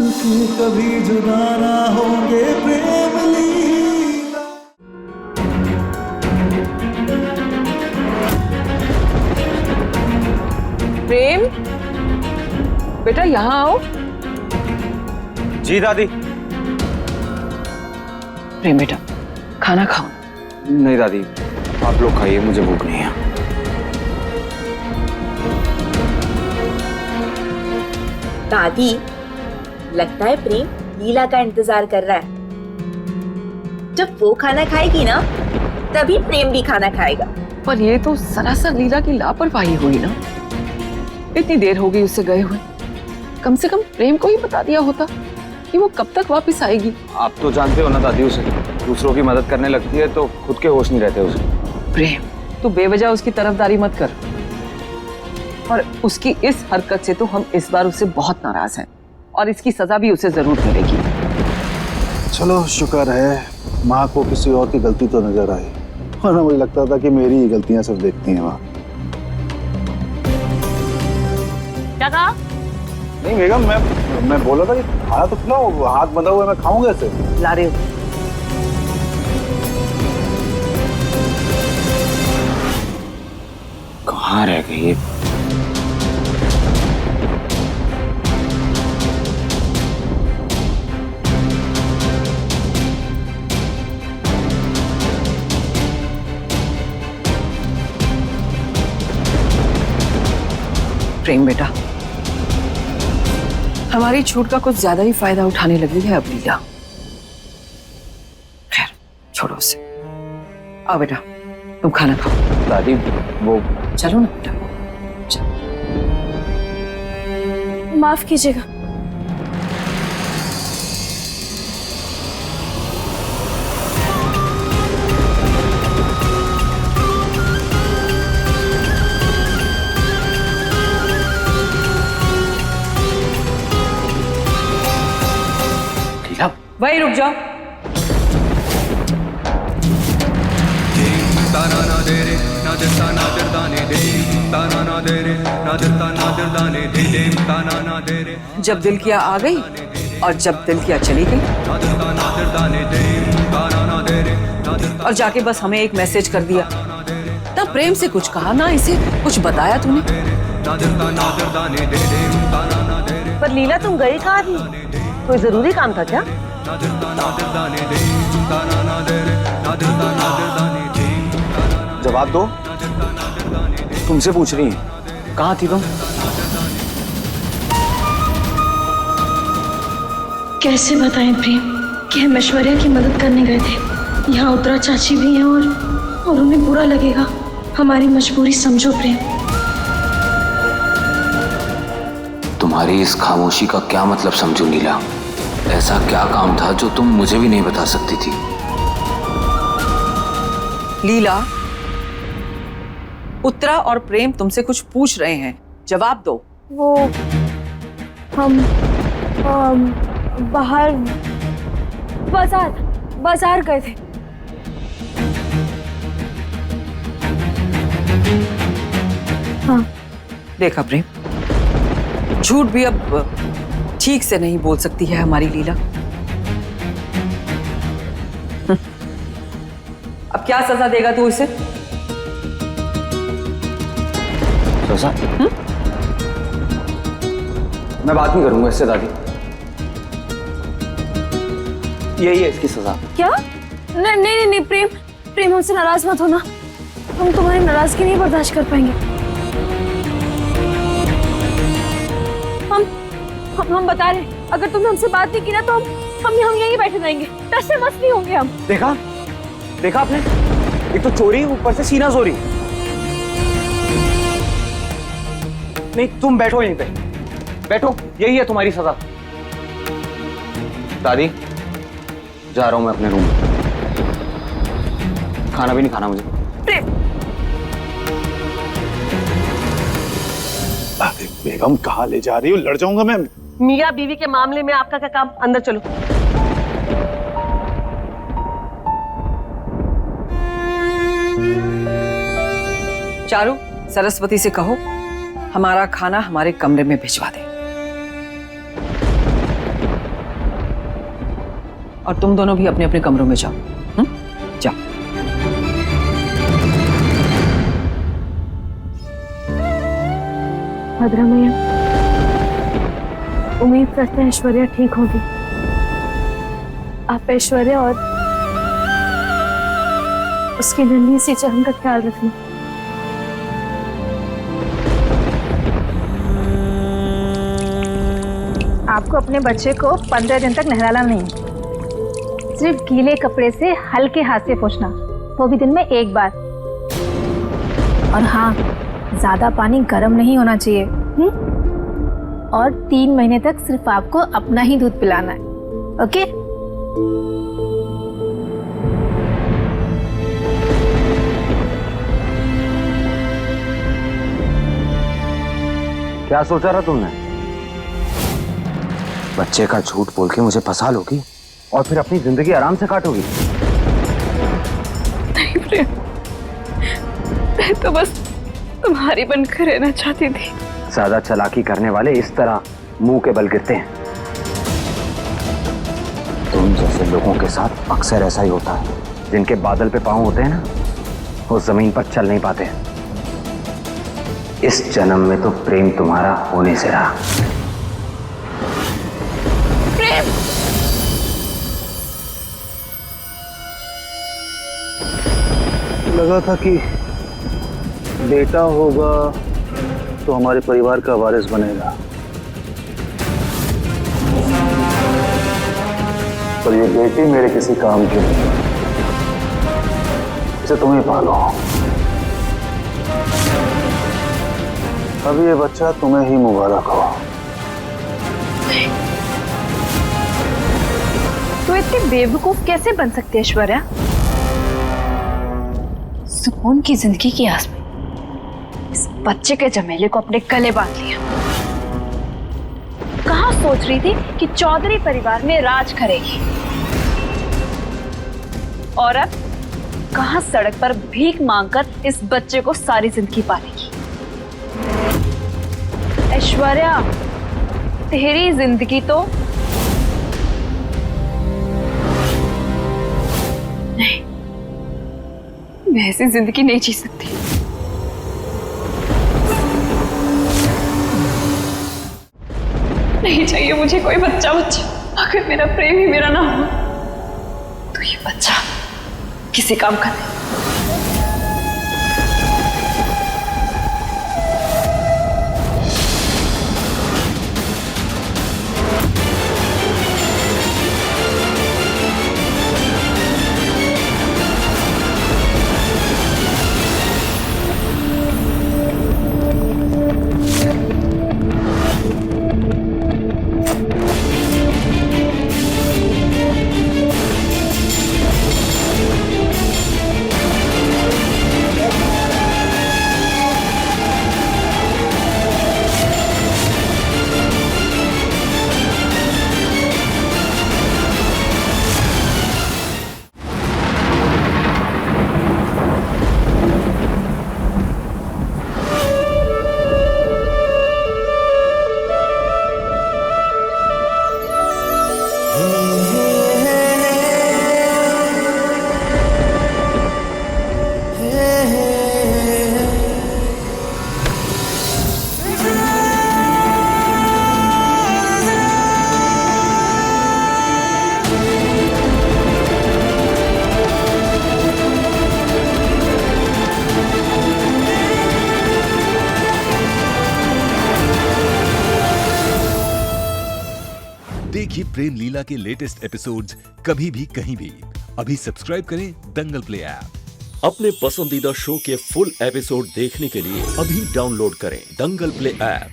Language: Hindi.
मिलके कभी जुदा ना होंगे प्रेम लीला। प्रेम, बेटा यहाँ आओ। जी दादी। प्रेम बेटा, खाना खाओ। नहीं दादी, आप लोग खाइए, मुझे भूख नहीं है। दादी, लगता है प्रेम लीला का इंतजार कर रहा है। जब वो खाना खाएगी ना, तभी प्रेम भी खाना खाएगा। पर ये तो सरासर लीला की लापरवाही हुई ना। इतनी देर हो गई उससे गए हुए, कम से कम प्रेम को ही बता दिया होता कि वो कब तक वापस आएगी। आप तो जानते हो ना दादी, उसे दूसरों की मदद करने लगती है तो खुद के होश नहीं रहते उसे। प्रेम, तू बेवजह उसकी तरफदारी मत कर। और उसकी इस हरकत से तो हम इस बार उससे बहुत नाराज हैं और इसकी सजा भी उसे जरूर मिलेगी। चलो शुक्र है माँ को किसी और की गलती तो नजर आई, वरना मुझे लगता था कि मेरी ही गलतियां सिर्फ देखती हैं वहाँ। क्या कहा? नहीं बेगम, मैं बोला था कि खाना तो खिलाओ, हाथ बंधा हुआ है, मैं खाऊंगा इसे। ला रहे हो। कहाँ रह गई ये? प्रेम बेटा, हमारी छूट का कुछ ज्यादा ही फायदा उठाने लगी है अब लीला। खैर छोड़ो उसे। आओ बेटा, तुम खाना खाओ। दादी वो चलो ना बेटा, चलो। माफ कीजिएगा। वही रुक जाओ। जब दिल किया आ गई और जब दिल किया चली गई। और जाके बस हमें एक मैसेज कर दिया। तब प्रेम से कुछ कहा ना, इसे कुछ बताया तूने? पर लीला तुम गई कहाँ थी? कोई जरूरी काम था क्या? जवाब दो, तुमसे पूछ रही है, कहाँ थी तुम? कैसे बताएं प्रेम कि हम ऐश्वर्या की मदद करने गए थे। यहाँ उत्तरा चाची भी हैं और उन्हें बुरा लगेगा। हमारी मजबूरी समझो प्रेम। तुम्हारी इस खामोशी का क्या मतलब समझू नीला? ऐसा क्या काम था जो तुम मुझे भी नहीं बता सकती थी? लीला, उत्तरा और प्रेम तुमसे कुछ पूछ रहे हैं, जवाब दो। वो हम बाहर बाजार गए थे। हाँ। देखा प्रेम, झूठ भी अब ठीक से नहीं बोल सकती है हमारी लीला। अब क्या सजा देगा तू इसे? सजा? मैं बात नहीं करूंगा इससे दादी, यही है इसकी सजा। क्या? नहीं प्रेम हमसे नाराज मत होना। हम तुम्हारी नाराजगी नहीं बर्दाश्त कर पाएंगे। हम बता रहे, अगर तुमने हमसे बात नहीं की ना तो हम यहीं बैठे रहेंगे। टस से मस नहीं होंगे हम। देखा आपने? एक तो चोरी, ऊपर से सीना चोरी। नहीं, तुम बैठो यहीं पे, बैठो, यही है तुम्हारी सजा। दादी, जा रहा हूं मैं अपने रूम में, खाना भी नहीं खाना मुझे। बेगम कहाँ ले जा रही हो? लड़ जाऊंगा मैं। मियाँ बीवी के मामले में आपका क्या काम? अंदर चलो। चारू, सरस्वती से कहो हमारा खाना हमारे कमरे में भिजवा दे। और तुम दोनों भी अपने अपने कमरों में जाओ। जाओ। भद्रा मैया, उम्मीद करते हैं ऐश्वर्या ठीक होगी। आप ऐश्वर्या और उसकी नन्ही सी चहन का ख्याल रखना। आपको अपने बच्चे को 15 दिन तक नहलाना नहीं, सिर्फ गीले कपड़े से हल्के हाथ से पोंछना, वो भी दिन में एक बार। और हाँ, ज्यादा पानी गर्म नहीं होना चाहिए। और 3 महीने तक सिर्फ आपको अपना ही दूध पिलाना है। ओके? क्या सोचा रहा तुमने? बच्चे का झूठ बोल के मुझे फंसा लोगी और फिर अपनी जिंदगी आराम से काटोगी? नहीं प्रेम, मैं तो बस तुम्हारी बनकर रहना चाहती थी। ज्यादा चालाकी करने वाले इस तरह मुंह के बल गिरते हैं। तुम जैसे लोगों के साथ अक्सर ऐसा ही होता है। जिनके बादल पे पांव होते हैं ना, वो जमीन पर चल नहीं पाते। इस जन्म में तो प्रेम तुम्हारा होने से रहा। प्रेम, लगा था कि बेटा होगा तो हमारे परिवार का वारिस बनेगा, पर ये बेटी मेरे किसी काम की नहीं। इसे तुम्हें पालो। अभी ये बच्चा तुम्हें ही मुबारक हो। तो इतनी बेवकूफ कैसे बन सकती है ऐश्वर्या? सुकून की जिंदगी की आस में इस बच्चे के झमेले को अपने गले बांध लिया। कहाँ सोच रही थी कि चौधरी परिवार में राज करेगी, और अब कहाँ सड़क पर भीख मांगकर इस बच्चे को सारी जिंदगी पालेगी। ऐश्वर्या, तेरी जिंदगी तो नहीं, मैं ऐसी जिंदगी नहीं जी सकती। नहीं चाहिए मुझे कोई बच्चा। अगर मेरा प्रेम ही मेरा ना हो तो ये बच्चा किसी काम का नहीं। देखिए प्रेम लीला के लेटेस्ट एपिसोड्स कभी भी कहीं भी। अभी सब्सक्राइब करें दंगल प्ले ऐप। अपने पसंदीदा शो के फुल एपिसोड देखने के लिए अभी डाउनलोड करें दंगल प्ले ऐप।